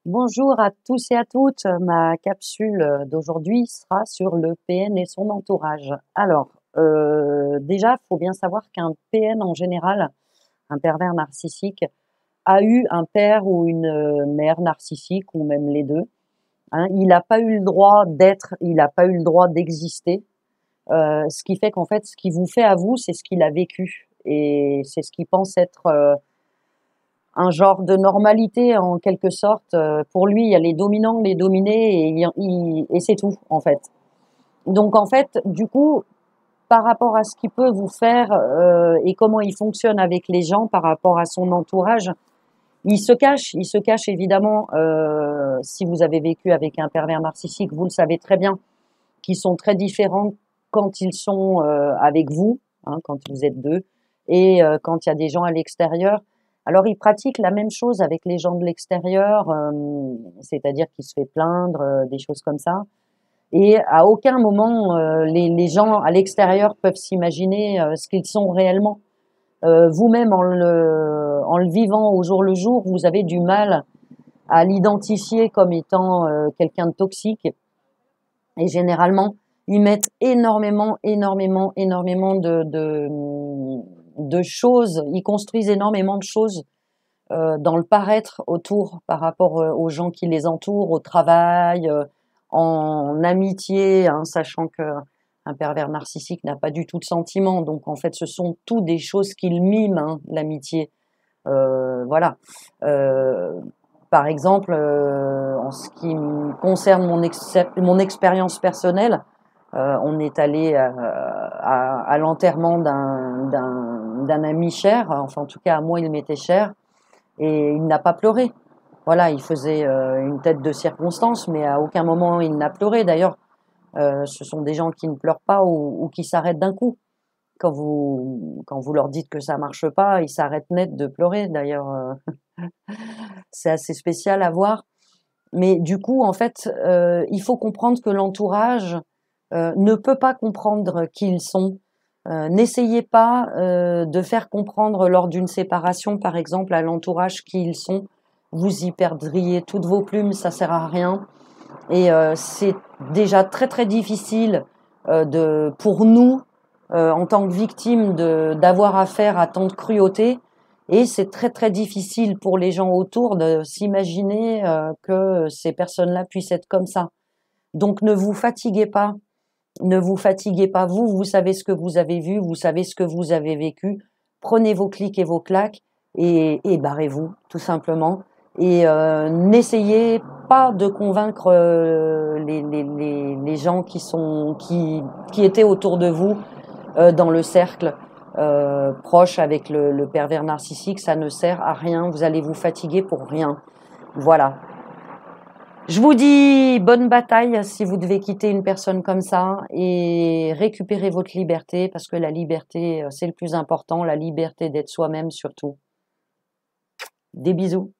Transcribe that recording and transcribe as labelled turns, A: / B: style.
A: Bonjour à tous et à toutes. Ma capsule d'aujourd'hui sera sur le PN et son entourage. Alors, déjà, il faut bien savoir qu'un PN en général, un pervers narcissique, a eu un père ou une mère narcissique ou même les deux, hein. Il n'a pas eu le droit d'être, il n'a pas eu le droit d'exister. Ce qui fait qu'en fait, ce qui vous fait à vous, c'est ce qu'il a vécu et c'est ce qu'il pense être un genre de normalité en quelque sorte. Pour lui, il y a les dominants, les dominés et c'est tout en fait. Donc en fait, du coup, par rapport à ce qu'il peut vous faire et comment il fonctionne avec les gens par rapport à son entourage, il se cache évidemment. Si vous avez vécu avec un pervers narcissique, vous le savez très bien, qu'ils sont très différents quand ils sont avec vous, hein, quand vous êtes deux, et quand il y a des gens à l'extérieur. Alors, il pratique la même chose avec les gens de l'extérieur, c'est-à-dire qu'il se fait plaindre, des choses comme ça. Et à aucun moment, les gens à l'extérieur peuvent s'imaginer ce qu'ils sont réellement. Vous-même, en le vivant au jour le jour, vous avez du mal à l'identifier comme étant quelqu'un de toxique. Et généralement, ils mettent énormément de choses. Ils construisent énormément de choses dans le paraître autour par rapport aux gens qui les entourent, au travail, en amitié, hein, sachant que un pervers narcissique n'a pas du tout de sentiments. Donc en fait, ce sont tout des choses qu'il mime, hein, l'amitié. Voilà. Euh, Par exemple, en ce qui me concerne mon expérience personnelle, on est allé à l'enterrement d'un ami cher, enfin en tout cas à moi il m'était cher, et il n'a pas pleuré. Voilà, il faisait une tête de circonstance, mais à aucun moment il n'a pleuré. D'ailleurs, ce sont des gens qui ne pleurent pas ou qui s'arrêtent d'un coup. Quand vous leur dites que ça marche pas, ils s'arrêtent net de pleurer. D'ailleurs, c'est assez spécial à voir. Mais du coup, en fait, il faut comprendre que l'entourage ne peut pas comprendre qui ils sont. N'essayez pas de faire comprendre lors d'une séparation, par exemple, à l'entourage qui ils sont. Vous y perdriez toutes vos plumes, ça sert à rien. Et c'est déjà très très difficile pour nous, en tant que victimes, d'avoir affaire à tant de cruauté. Et c'est très très difficile pour les gens autour de s'imaginer que ces personnes-là puissent être comme ça. Donc ne vous fatiguez pas, ne vous fatiguez pas. Vous savez ce que vous avez vu, vous savez ce que vous avez vécu. Prenez vos clics et vos claques et barrez-vous, tout simplement. Et n'essayez pas de convaincre les gens qui étaient autour de vous dans le cercle proche avec le pervers narcissique. Ça ne sert à rien. Vous allez vous fatiguer pour rien. Voilà. Je vous dis bonne bataille si vous devez quitter une personne comme ça et récupérer votre liberté parce que la liberté, c'est le plus important, la liberté d'être soi-même surtout. Des bisous.